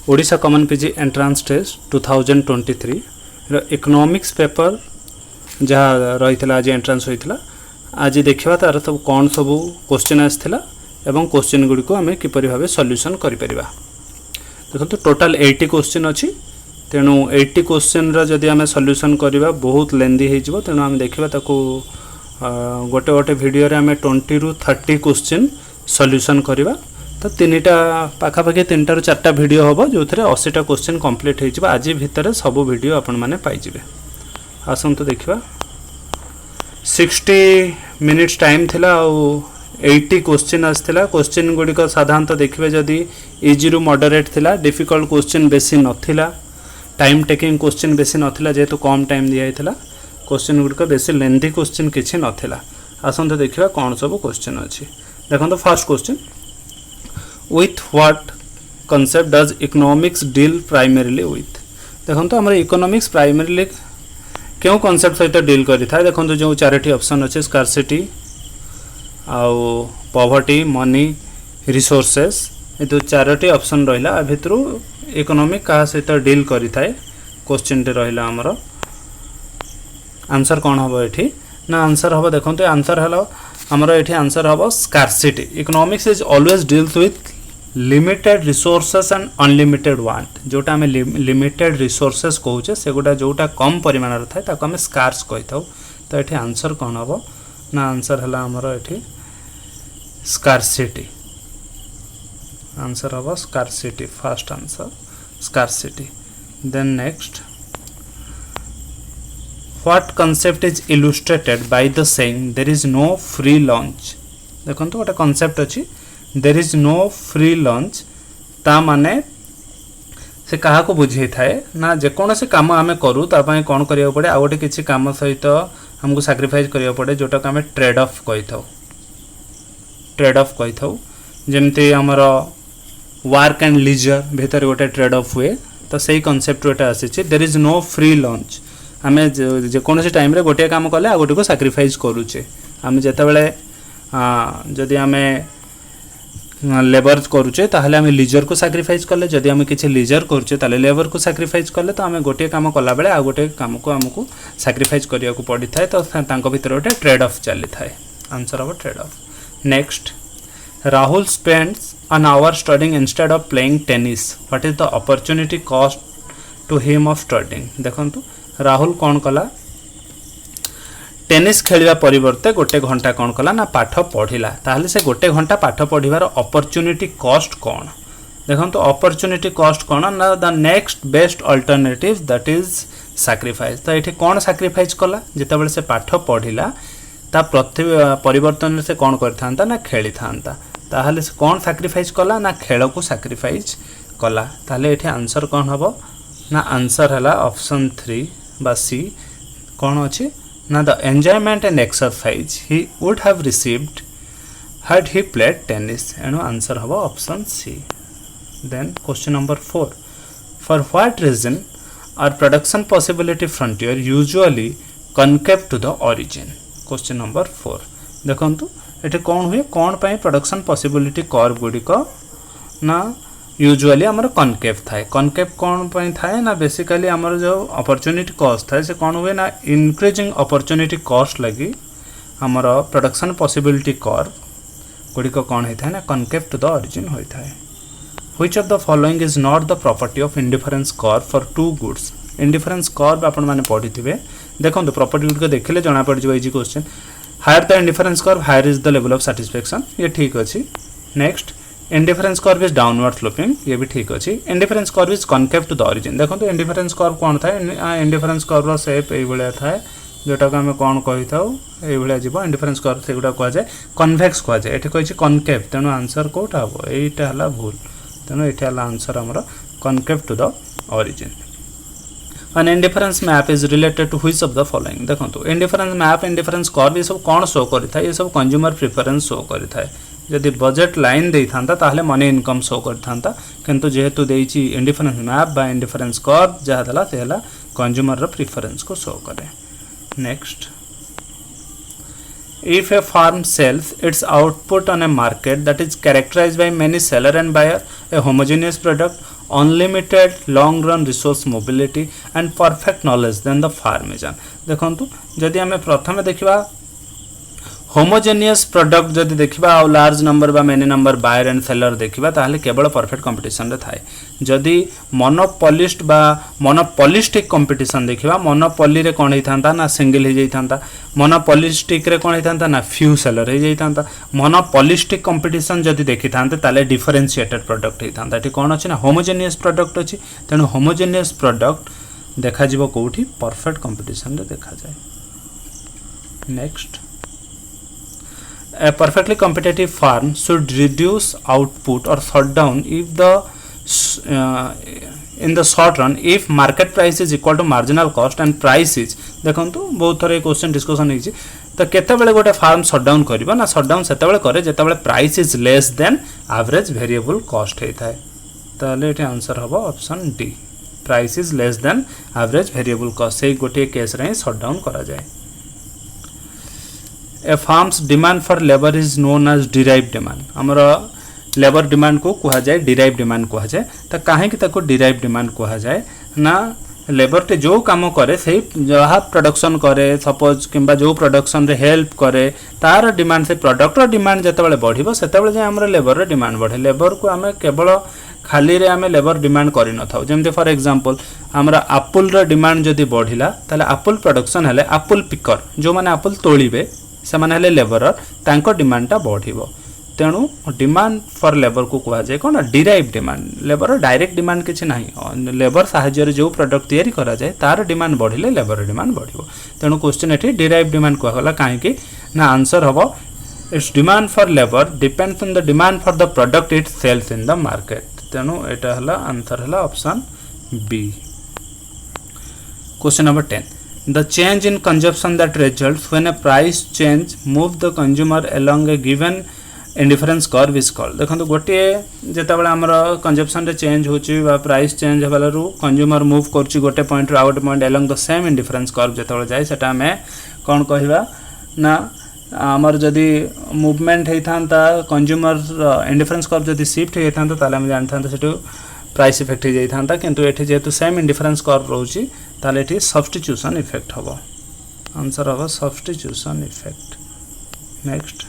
Odisha common PG entrance test 2023 रो economics paper जहाँ रही आज एंट्रांस होता आज देखा तार सब कौन सब क्वेश्चन आसाला एवं क्वेश्चन गुड़ी को आम किपर भाव सॉल्यूशन करें। देखो टोटाल 80 क्वेश्चन अच्छी तेणु 80 क्वेश्चन जदि आम सॉल्यूशन करवा बहुत लेंदी हो तेणु आम देखा गोटे गोटे वीडियो आम 20 ରୁ 30 क्वेश्चन सॉल्यूशन करवा। तो 3टा पाखापाखि 3टा ରୁ 4टा वीडियो हम जो 80टा क्वेश्चन कंप्लीट हो आज भितर सब वीडियो आपण मैंने पाइबे। आसतु देखा 60 मिनिट्स टाइम थिला 80 क्वेश्चन आसाला। क्वेश्चन गुड़िक साधारणतः देखिए जदि इजी रु मॉडरेट थिला, डिफिकल्ट क्वेश्चन बेसी नथिला, टाइम टेकिंग क्वेश्चन बेसी नथिला जेहेतु कम टाइम दिया था। क्वेश्चन गुड़िक बेसी लेंथी क्वेश्चन किसी नथिला। आसतु देखा कौन सब क्वेश्चन अच्छी। देखो first question, with what concept does economics deal primarily with. देखो आम इकोनॉमिक्स प्राइमरीली क्यों कॉन्सेप्ट सहित डील करें। देखो जो 4टी ऑप्शन अच्छे स्कार्सिटी आउ पॉवर्टी मनी रिसोर्सेस ये जो 4टी ऑप्शन रहा भितर इकोनॉमिक क्या सहित डील करें। क्वेश्चन टे रहा आमर आंसर कौन हम ये ना आंसर हम देखो आंसर है आमर ये आंसर हम scarcity. Economics is always deals with limited resources and unlimited want. जोटा आम लिमिटेड रिसोर्सेस कहूचे से गोटा जोटा कम परिमाण थाए ताको आम स्कार्स कही था। तो ये आंसर कौन हम ना आंसर है आमर ये स्कार्सिटी। आंसर हम scarcity, first answer scarcity. Then next, what concept is illustrated by the saying there is no free lunch. देखो गोटे कॉन्सेप्ट अच्छी there is no free lunch ता माने से कहा को बुझे थाए ना जेकोसी कम आम करूँ तापाई कौन करिया पड़े आ गोटे किसी कम सहित हमको सैक्रिफाइस करिया पड़े जोटा को आम ट्रेड ऑफ कही था। ट्रेड ऑफ कही था जमती आमर वर्क एंड लीजर भितर गोटे ट्रेड ऑफ हुए। तो सही कॉन्सेप्ट गोटे आसी there is no free lunch. आम जेकोसी टाइम रे गोटे काम कले आ गोटे को सैक्रिफाइस करूचे। आम जितेबाला जदि आम लेबर करुचे ताहले आम लीजर को सैक्रिफाइस कले, जदि आम किसी लीजर करुचे ताहले लेबर को सैक्रिफाइस कले। तो आम गोटे काम कला बेले आ गोटे काम को आमको सैक्रिफाइस करिया को पड़ी थाए। तो तांको भितर गोटे ट्रेड ऑफ चली थाए। आंसर हम trade off. Next, Rahul spends an hour studying instead of playing tennis. What is the opportunity cost to him of studying? देखंतु राहुल कौन कला टेनिस खेलिया परिवर्ते गोटे घंटा कौन कला ना पाठ पढ़िला। ताहले से गोटे घंटा पाठ पढ़िबार अपॉर्चुनिटी कॉस्ट कौन। देखंतु अपॉर्चुनिटी कॉस्ट कौन ना the next best alternative that is sacrifice. तो ये कौन सैक्रिफाइस कला जितेबाला से पाठ पढ़िला ता परिवर्तन से कौन करता ना खेली था। ताहले से कौन सैक्रिफाइस कला ना खेल को सैक्रिफाइस कला। ताहले ये आंसर कौन हम ना आंसर है ऑप्शन 3 बा सी कौन अच्छे ना the enjoyment and exercise he would have received had he played tennis. एणु आंसर हम option C. Then question number 4, for what reason are production possibility frontier usually concave to the origin. Question number 4 देखंतु ये कौन हुए कौन पाई production possibility curve गुड़िक ना यूजुअली आमर कनकेव थाए। कनकेव कौन पाई थाए ना बेसिकली आमर जो अपॉर्चुनिटी कॉस्ट थाए से कौन हुए ना इंक्रीजिंग अपॉर्चुनिटी कॉस्ट लगी आमर प्रोडक्शन पॉसिबिलिटी कर्व गुड़िक कौन होता है ना कनकेव टू द ओरिजिन होता है। Which of the following is not the property of indifference curve for two goods. Indifference curve आपण माने पढ़ी थे। देखो प्रॉपर्टी गुड़िक देखिले जना पड़ जाए easy question. Higher the indifference curve higher is the level of satisfaction, ये ठीक अच्छी। Next, indifference curve is downward sloping, ये भी ठीक अच्छी। Indifference curve is concave to the origin. देखो तो इंडिफरेंस कर्व कौन थाए इंडिफरेंस कर्व शेप ये थाए जोटा को आम कौन कही था ये जीव इंडिफरेंस कर्व से गुड़ा कहुए कन्वेक्स कहुए। ये कही कनकेव तेणु आंसर कौटा हम यहीटा है भूल। तेणु ये आंसर आमर concave to the origin. An indifference map is related to which of the following। देखो इंडिफरेंस मैप इंडिफरेंस कर्व ये सब कौन शो करें ये सब कंज्यूमर प्रिफरेंस शो करें। जदि बजेट लाइन दे था ताहले मनी इनकम शो करता किंतु जेहेतु देइछि इंडिफरेंस मैप बा इंडिफरेंस कर्व जहाँ देला से हला कंज्यूमर प्रिफरेंस को शो करे। Next, If a farm sells its output on a market that is characterized by many seller and buyer, a homogeneous product, unlimited long run resource mobility and perfect knowledge, then the farm is on. देखंतु जदि आमे प्रथमे देखिबा homogeneous product जदि देखिबा a large number बा many number buyer and seller देखिबा ताहले केवल परफेक्ट कंपटीशन रे थाए। जदि मोनोपोलिस्ट बा मोनोपोलिस्टिक कंपटीशन देखिबा मोनोपोली रे कोन हेथांता ना सिंगल हे जाइथांता, मोनोपोलिस्टिक रे कोन हेथांता ना फ्यू सेलर हे जाइथांता। मोनोपोलिस्टिक कंपटीशन जदि देखिथांते ताले डिफरेंशिएटेड प्रोडक्ट हेथांता। एठी कोन अछि ना होमोजेनियस प्रोडक्ट अछि, तेनु होमोजेनियस प्रोडक्ट देखा जिवो कोठी परफेक्ट कंपटीशन रे देखा जाय। Next, a perfectly competitive farm should reduce output or shut down if the in the short run if market price is equal to marginal cost and price is देखंतु बहुत थरे question discussion हेछि। तो केते बेले गोटे फार्म शट डाउन करबो ना, shut down सेते बेले करे जेते बेले price is less than average variable cost हे थाए। ताले एठी आंसर हबो option D, price is less than average variable cost. से गोटे केस रे शट डाउन करा जाय। A farm's demand for labor is known as derived demand. हमरा लेबर डिमांड को कहा जाए डिराइव डिमांड कहा जाए। तो काहे कि ताको डिराइव डिमांड कहा जाए ना, लेबर टे जो काम करे से जहाँ प्रोडक्शन करे सपोज किंबा जो प्रोडक्शन रे हेल्प करे तार डिमांड से प्रोडक्ट डिमांड जते बढ़िबो सेते बेले जे हमरा लेबर रे डिमांड बढ़े। लेबर को आमे केवल खाली रे आमे लेबर डिमांड करि न थाउ। जेमते फॉर एग्जांपल हमरा एप्पल रे डिमांड जदी बढ़िला ताले एप्पल प्रोडक्शन हेले एप्पल पिकर जो माने एप्पल तोलिबे से माने हेले लेबर तांको डिमांड टा बढ़िबो। तेणु डिमांड फॉर लेबर को कहा जाए कौन derive demand. Labour direct demand किसी ना, लेबर साहाय्य जो प्रोडक्ट तैयारी करा जाए तार डिमांड बढ़िले लेबर डिमांड बढ़िबो। तेणु क्वेश्चन एठी डिराइव डिमांड कहला काहे ना आंसर हबो it's demand for labour depends on the demand for the product it sells in the market. तेणु एटा हला आंसर हला option B. Question number 10, the change in consumption that results when a price change move the consumer along a given indifference curve is called। देखो गोटे जितेबाला आमर consumption रे change होची बा प्राइस चेंज हेबालू कंज्यूमर मूव करची गोटे पॉइंट रो out point along the same indifference curve जेतेबाला जाय सेटा हमें कोन कहिबा ना आमर जदी मूवमेंट हेथांता कंज्यूमर इंडिफरेंस कर्व जदी शिफ्ट हेथांता ताले हम जानथांता सेटू प्राइस इफेक्ट हो जाता। किंतु एठी जेतु सेम इंडिफरेंस कर्व रोची ताले एठी सब्स्टिट्यूशन इफेक्ट हबो। आंसर हबो substitution effect. Next,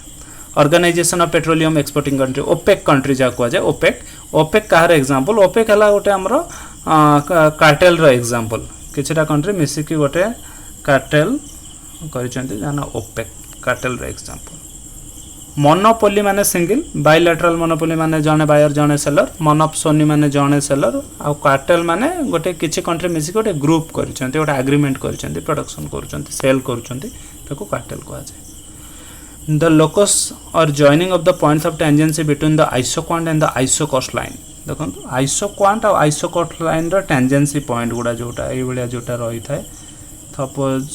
organisation of petroleum exporting country OPEC country जा को जाय। ओपेक कहार एग्जांपल, ओपेक हला गोटे हमरो कार्टेल रो एग्जांपल। किछटा कंट्री मिसी कि गोटे कार्टेल करिसंती जाना ओपेक कार्टेल रो एग्जांपल। मोनोपोली माने सिंगल, बायलैटरल मोनोपोली माने जने बायर जने सेलर, मोनोपोली माने जने सेलर, आ कार्टेल माने गोटे किछि कंट्री मिसी गोटे ग्रुप करिसंती गोटे एग्रीमेंट करिसंती प्रोडक्शन करिसंती सेल करिसंती ताको कार्टेल कहा जाय। The locus or joining of the points of tangency between the isoquant and the isocost line. देखो आइसोक्वांट और आइसोकोस्ट लाइन रो टेंजेंसी पॉइंट गुडा जोटा ए बलिया जोटा रही थाए। सपोज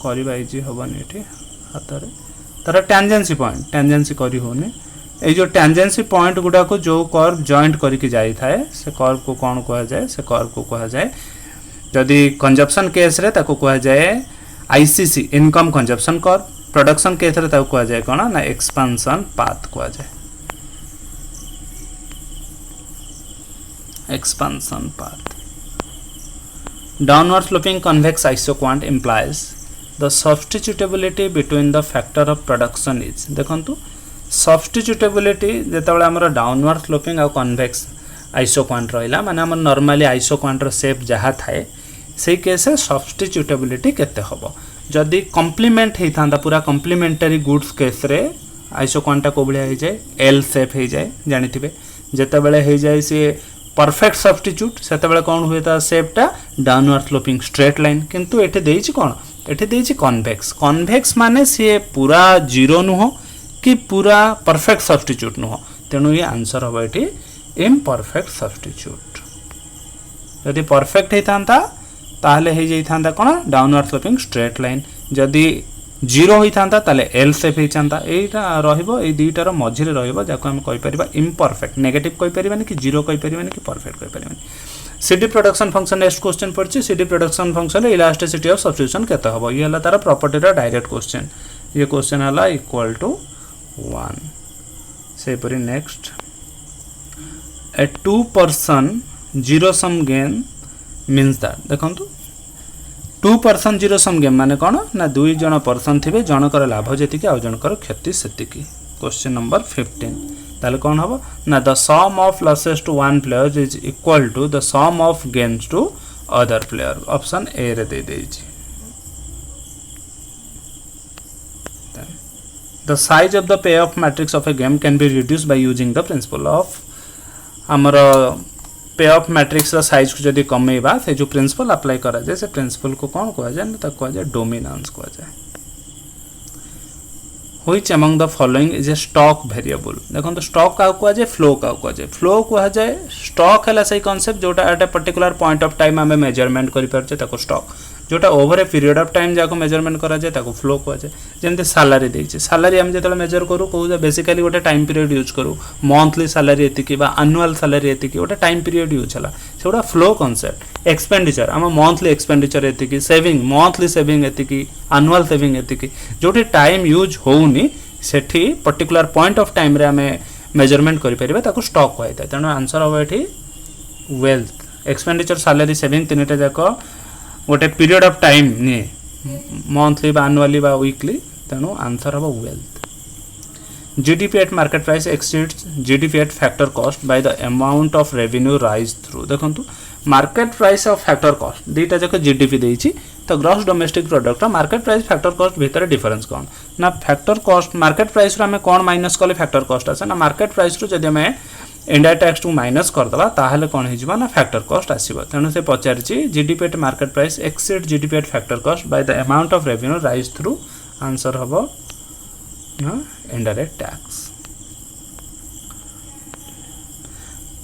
करिबा इजी हबनी एठी हातरे तार टेंजेंसी पॉइंट टेंजेंसी करी होने ए जो टेंजेंसी पॉइंट गुडा को जो कर्व जॉइंट करके जाई थाए से कर्व को कौन कहा जाए, से कर्व को कहा जाए जदि कंजप्शन केस रे ताको कहा जाए ICC income consumption curve, production case रे ताको कहा जाए कोना ना एक्सपेंशन पाथ कहा जाए। Expansion path. Downward sloping convex isoquant implies the substitutability between the factor of production is। देखंतु substitutability जेतेबेले हमर डाउनवर्ड स्लोपिंग आ कन्वेक्स आइसोक्वांट रहिला माने हमर नॉर्मली आइसोक्वांट रो शेप जहा थाए से केस substitutability केते हबो। जदि कॉम्प्लीमेंट हेथांदा पूरा कॉम्प्लीमेंटरी गुड्स केस रे आइसोक्वांटा को बलिया हे जाय एल शेप हे जाय जानिथिबे। जेतेबेले हे जाय से परफेक्ट सब्स्टिट्यूट सेतेबेले कोन हुएता शेपटा डाउनवर्ड स्लोपिंग स्ट्रेट लाइन। किंतु एठे देइछि कोन, एठे देइछि कन्वेक्स। कन्वेक्स माने से पूरा जीरो नुह कि पूरा परफेक्ट सब्स्टिट्यूट नुह। तेणु ये आंसर हबो एठी इम्परफेक्ट सब्स्टिट्यूट। यदि परफेक्ट हेतांता ताहले हे जाइथांता कोन डाउनवर्ड स्लोपिंग स्ट्रेट लाइन। जदि जीरो होइथांता ताले एल शेप हेचांता। एटा रहिबो ए दुईटार मझिरे रहिबो जाको हम कहि परिबा इम्परफेक्ट। नेगेटिव कहि परिबानी कि जीरो कहि परिबानी कि परफेक्ट कहि परिबानी। CD production function next question पड़छि। CD production function elasticity of substitution केते हबो ये हला तार प्रॉपर्टी रा डायरेक्ट क्वेश्चन। ये क्वेश्चन है इक्वल टू 1 से परी नेक्स्ट ए 2% zero sum game means that देखो 2% जीरो सम गेम माने कौन ना 2 जन पर्सन थे जनकर लाभ जी आउ जनकर क्षति से क्वेश्चन नंबर 15 ताले कौन हम ना the sum of losses to one player is equal to the sum of gains to other player option A रे दे देछि the size of the payoff matrix of a game can be reduced by using the principle of हमर payoff matrix रा size को जदी कमेबा से जो principal apply करा जाए से प्रिंसिपल को कौन कहा जाए ना कहा जाए डोमिनेंस कहा जाए which among the following is a stock variable देखो तो स्टॉक का कहा जाए फ्लो का कहा जाए फ्लो कहा जाए स्टॉक है सही कांसेप्ट जोटा at a particular point of time आमे मेजरमेंट करि परछे ताको स्टॉक जोटा over a period of time जाको मेजरमेंट करा जाए ताको फ्लो कहा जाए जेमते सैलरी देछि सैलरी हम जेतले मेजर करू कहू बेसिकली गोटे टाइम पीरियड यूज करू मंथली सैलरी एतिकी बा एनुअल सैलरी एतिकी गोटे टाइम पीरियड यूज हला सेउडा फ्लो कांसेप्ट एक्सपेंडिचर हम मंथली एक्सपेंडिचर एतिकी सेविंग मंथली सेविंग एतिकी एनुअल सेविंग एतिकी जोटी टाइम यूज होउनी सेठी पर्टिकुलर पॉइंट ऑफ टाइम रे हमें मेजरमेंट करि परिबा ताको स्टॉक कहैता तेनो आंसर हो एठी वेल्थ एक्सपेंडिचर सैलरी सेविंग तीनटा जाको गोटे पीरियड ऑफ टाइम नि मंथली बा एनुअली बा वीकली तेणु आंसर हम wealth GDP at market price exceeds GDP at factor cost by the amount of revenue raise through देखंतु market price of factor cost दीटा जाक जीडीपी देछि तो gross domestic product market price factor cost भीतर difference कौन ना factor cost market price रो हमें कौन माइनस कले फैक्टर कॉस्ट आसे ना मार्केट प्राइस रो जदि हमें इंडिया टैक्स टू माइनस करदला ताहले कोन हे जिबा ना फैक्टर कॉस्ट आसीबा तेनु से पचारछि GDP at market price exceed GDP at factor cost by the amount of revenue raise through answer हबो ना indirect tax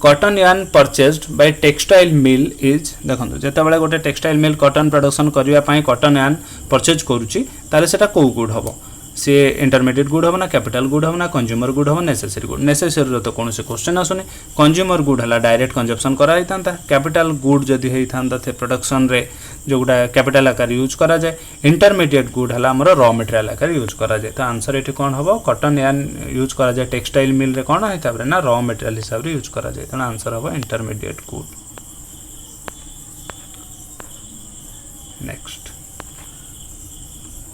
cotton yarn purchased by textile mill is देखो जेते बेले गोटे टेक्सटाइल मिल कॉटन प्रोडक्शन करिया पई कॉटन यार्न परचेज करूची ताले सेटा को गुड हबो सी इंटरमीडिएट गुड हम ना कैपिटल गुड हम ना कंज्यूमर गुड हम नेसेसरी गुड नेसेसरी तो कौन से क्वेश्चन आसुनी कंज्यूमर गुड है डायरेक्ट कंजप्शन कराई था कैपिटल गुड जदि होता थे प्रोडक्शन रे जो गुड़ा कैपिटल आकार यूज करा जाए इंटरमीडिएट गुड है आमर रॉ मटेरियल आकार यूज करा जाए तो आंसर ये कौन हम कॉटन यार्न यूज करा जाए टेक्सटाइल मिल रे कौन हिसाब रे ना रॉ मटेरियल हिसाब रे यूज करा जाए तो आंसर हम intermediate good next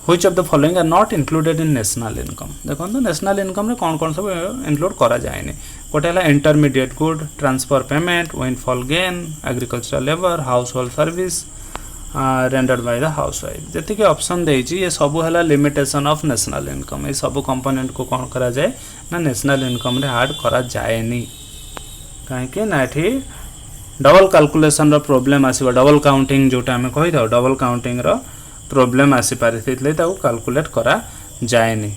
which of the following are not included in national income देखो तो नेशनल इनकम रे कौन कौन सब इंक्लूड करा जाए गोटे है intermediate good transfer payment windfall gain agricultural labour household service rendered by the housewife जी ऑप्शन देछि ये सब है लिमिटेशन ऑफ नेशनल इनकम ये सब कंपोनेंट को कौन करा जाए ना नेशनल इनकम रे ऐड करा जाएनी कहीं ना ये डबल कैलकुलेशन रो प्रॉब्लम आसीबा डबल काउंटिंग जोटा हमें कहि था डबल काउंटिंग रो प्रॉब्लम आसी पारे थिले ताको कैलकुलेट करा जाएनी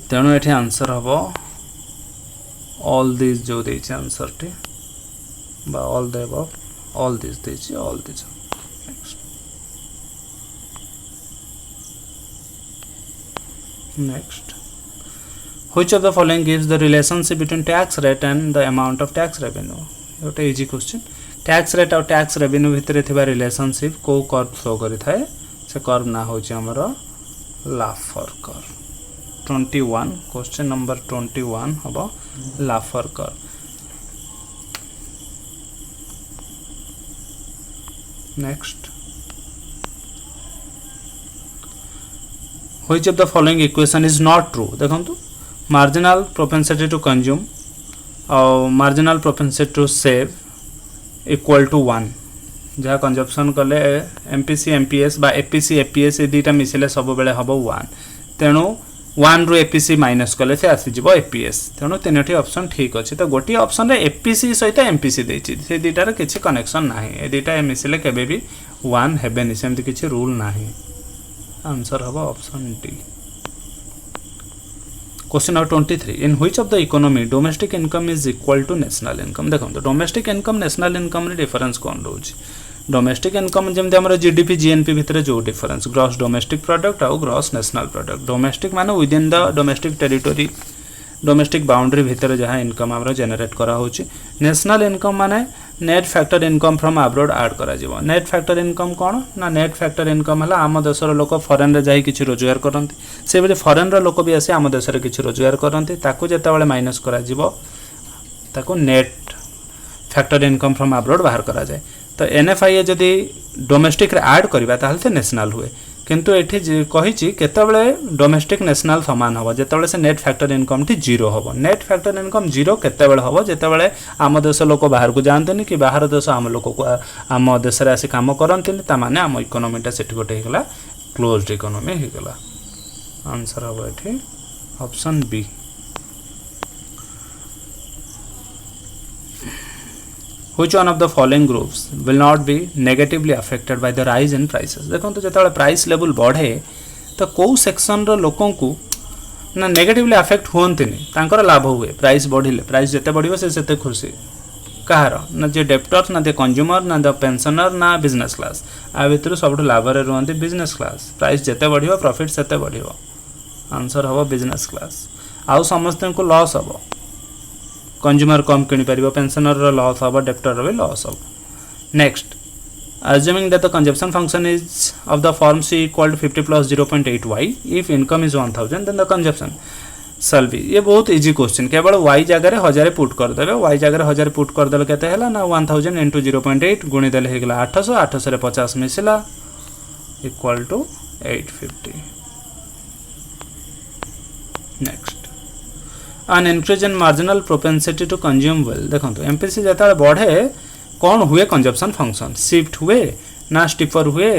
तेणु एठी आंसर हबो ऑल दिस जो देछि आंसर टी बा all the above all this देछि all this next which of the following gives the relationship between tax rate and the amount of tax revenue गोटे इजी क्वेश्चन टैक्स रेट और tax revenue भितर थिबा relationship को curve flow करि थाए से curve ना होछि हमर लाफर कर्व 21 क्वेश्चन नंबर 21 हबो Laffer curve next which of the following equation is not true देखंतु मार्जिनल प्रोपेंसिटी टू कंज्यूम और marginal propensity to save equal to 1 जहाँ कंजप्शन कले एमपीसी एमपीएस बा एपीसी एपीएस ये दुटा मिसिले सब बेले हम 1 तेणु 1 रु एपीसी माइनस कले से आसीज एपीएस तेणु तीन ऑप्शन ठीक अच्छे तो गोटे ऑप्शन रे एपीसी सहित एमपीसी देछि से दुटार किसी कनेक्शन ना ए दुटा मिसिले केबे भी 1 हेबेनी सेमती किसी रूल ना आंसर हम option D question number 23 in which of the economy domestic income is equal to national income देखो तो डोमेस्टिक इनकम नेशनल इनकम रे डिफरेंस कौन रोज डोमेस्टिक इनकम जमते हमर जीडीपी जीएनपी भितर जो डिफरेंस ग्रॉस डोमेस्टिक प्रोडक्ट और ग्रॉस नेशनल प्रोडक्ट डोमेस्टिक माने with in the domestic territory domestic boundary भितर जहाँ इनकम हमर जनरेट करा होची नेशनल इनकम माने net factor income from abroad add करा जीवो नेट फैक्टर इनकम कौन ना नेट फैक्टर इनकम है आम देशर लोक फॉरेन रे जाई किछि रोजगार करंती से बेले फॉरेन रो लोक भी आसे आम देश रे किछि रोजगार करंती ताकू जेतेबेले माइनस करा जीवो ताकू net factor income from abroad बाहर करा जाए तो एनएफआईए जदि डोमेस्टिक रे ऐड करबा ताहले से नेशनल हुए किंतु एठी कहिछि केतेबेले डोमेस्टिक नेशनल समान हबो जेतेबेले से net factor income T zero हबो नेट फैक्टर इनकम जीरो केतेबेले हबो जेतेबेले आम देश लोक बाहर को जानतेनी कि बाहर देश आम लोक को आम देश रे आसी काम करंतिनी ता माने आम इकोनॉमीटा सेठी गोटे हेगला क्लोज्ड इकोनॉमी हेगला आंसर हबो एठी option B Which one of the following groups will not be negatively affected by the rise in prices देखो तो जेतेबेले प्राइस लेवल बढ़े तो कौ सेक्शन रो लोकों को ना नेगेटिवली अफेक्ट होंतिनी तांकर लाभ हुए प्राइस बढ़िले प्राइस जेते बढ़िबो से सेते खुशी कहार ना जे डेप्टर ना दे कंज्यूमर ना द पेंशनर ना बिजनेस क्लास आ भितर सब लाभ रे रहंती बिजनेस क्लास प्राइस जेते बढ़िबो प्रॉफिट सेते बढ़िबो आंसर हबो बिजनेस क्लास आउ समस्त को लॉस हबो कंज्यूमर कम किनी परिबो पेंशनर रो लॉस हबो डेप्टर रो भी लॉस हबो next assuming that the consumption function is of the form c equal to 50 plus 0.8y if income is 1000 then the consumption shall be ये बहुत इजी क्वेश्चन केवल y जगह 1000 put कर देबे y जगह 1000 पुट कर देले केते हैला ना 1000 into 0.8 गुणी देले हेगला 800 800 रे 50 मिसिला equal to 850 next an increase in marginal propensity to consume well देखो तो एमपीसी जेता बढ़े कौन हुए कंजप्शन फंक्शन शिफ्ट हुए ना स्टीपर हुए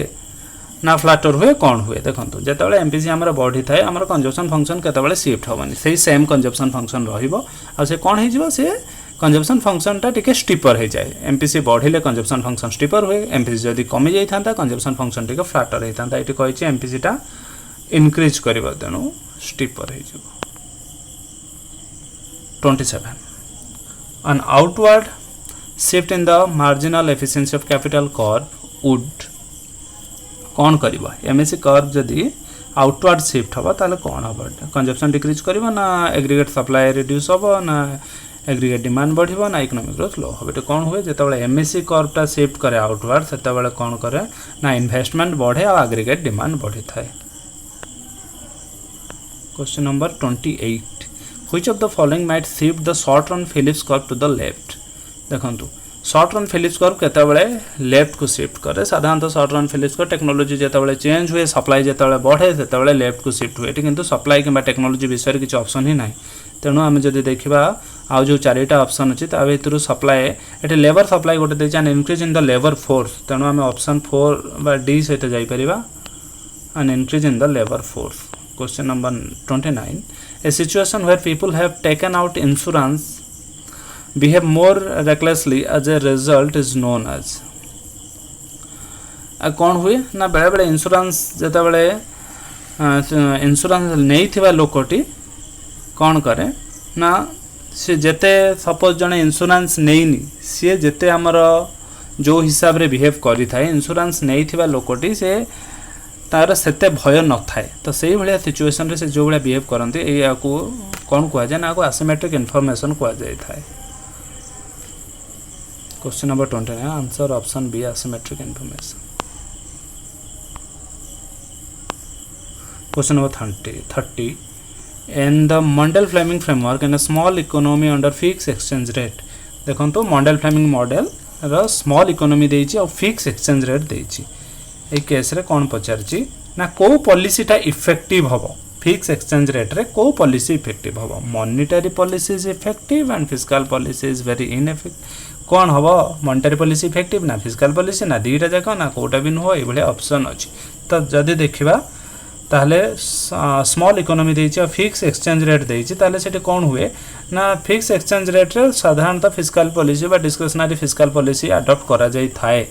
ना फ्लैटर हुए कौन हुए देखो तो जेतेबेले एमपीसी हमर बढ़ी थाए हमर कंजप्शन फंक्शन केतेबेले शिफ्ट होबनी सेही सेम कंजप्शन फंक्शन रहिबो आ से कोन हे जिवो से कंजप्शन फंक्शन टा टिके स्टीपर हे जाय एमपीसी बढ़िले कंजप्शन फंक्शन स्टीपर हुए एमपीसी जदी कमी जाय थांता कंजप्शन फंक्शन टिके फ्लैटर हे थांता एटी कहै छै एमपीसी टा इंक्रीज करबो तेनु स्टीपर हे जिवो 27 an outward shift in the marginal efficiency of capital curve would कौन करिबा एमएससी कर्व जदी आउटवर्ड शिफ्ट हबा ताले कौन हबा कंजप्शन डिक्रीज करिबा ना एग्रीगेट सप्लाई रिड्यूस हबा ना एग्रीगेट डिमांड बढ़िबा ना इकोनॉमिक ग्रोथ लो हबे तो कौन हुए जेतेबेले एमएससी कर्व टा शिफ्ट करे आउटवर्ड सेतेबेले कौन करे ना इन्वेस्टमेंट बढ़े और एग्रीगेट डिमांड बढ़ी थाए question number 28 Which of the following might shift the short run Phillips curve to the left देखंतु शॉर्ट रन फिलिप्स कर्व केतेबेले लेफ्ट को शिफ्ट करे साधारणतः short run Phillips curve technology जेतेबेले चेंज हुए सप्लाई जेतेबेले बढ़े सेतेबेले लेफ्ट को शिफ्ट हुए किंतु सप्लाई किबा टेक्नोलॉजी विषय किछि ऑप्शन ही नाही तेणु आम जदि देखा आउ जो चारिटा ऑप्शन अछि ता भितर सप्लाई एटे लेबर सप्लाई गोटे देछि an increase in the labour force तेणु आम ऑप्शन 4 बा डी सहित जाई परिबा an increase in the labour force question number 29 a situation where people have taken out insurance behave more recklessly as a result is known as कौन हुए ना बेले बेले इंश्योरेंस जता बेले इंश्योरेंस नहीं थिबा लोकटी कौन करे ना से जेते सपोज जने इंश्योरेंस नेइनी से जेते हमर जो हिसाब रे बिहेव करी थाए इंश्योरेंस नहीं थिबा लोकटी से तार सेते भय न थाए तो सही भलिया सिचुएशन रे से जो भलिया बिहेव करंती ए को कौन कुआ जाय ना को एसिमेट्रिक इंफॉर्मेशन कुआ जाय थाए question number 29 answer option B asymmetric information question number 30 in the Mundell Fleming framework in a small economy under fixed exchange rate देखो तो Mundell Fleming मॉडल रो स्मॉल इकोनॉमी देछि और फिक्स एक्सचेंज रेट देछि ए case रे कोन पचारछि ना को policy टा effective हबो फिक्स एक्सचेंज रेट रे को पॉलिसी इफेक्टिव हबो monetary policy is effective and fiscal policy is very ineffective कोन हबो मॉनेटरी पॉलिसी इफेक्टिव ना फिस्कल पॉलिसी ना दीटा जाक ना कोटा भी नो ए भले ऑप्शन अछि तो जदि देखिबा ताहले स्मॉल इकोनॉमी देछि और फिक्स एक्सचेंज रेट देछि ताहले सेटे कोन हुए ना फिक्स एक्सचेंज रेट रे साधारणतः फिस्कल पॉलिसी बा डिस्क्रिशनरी फिस्कल पॉलिसी अडॉप्ट करा जाई थाए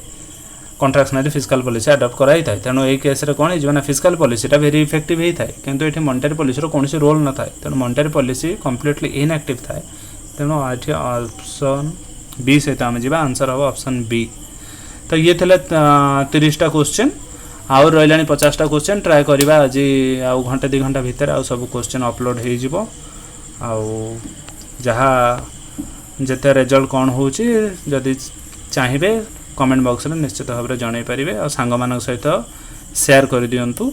कॉन्ट्रैक्शनरी फिस्कल पॉलिसी अडॉप्ट कराई थाए तेणु ए केस रे कोन हिजो ना फिस्कल पॉलिसी टा वेरी इफेक्टिव हे थाए किंतु एठी मॉनेटरी पॉलिसी रो कोनसी रोल न थाए तेणु मॉनेटरी पॉलिसी कंप्लीटली इनएक्टिव थाए तेणु एठी ऑप्शन बी से हम जिबा आंसर हो ऑप्शन बी तो ये थले 30 टा क्वेश्चन आउ रहिलानी 50 टा क्वेश्चन ट्राई करबा आज आउ घंटे 2 घंटा भीतर आउ सब क्वेश्चन अपलोड हे जिवो आउ जहा जते रिजल्ट कोन होची जदी चाहिए कमेंट बॉक्स में निश्चित भाव में जन पारे और सांग मान सहित शेयर कर दिंतु।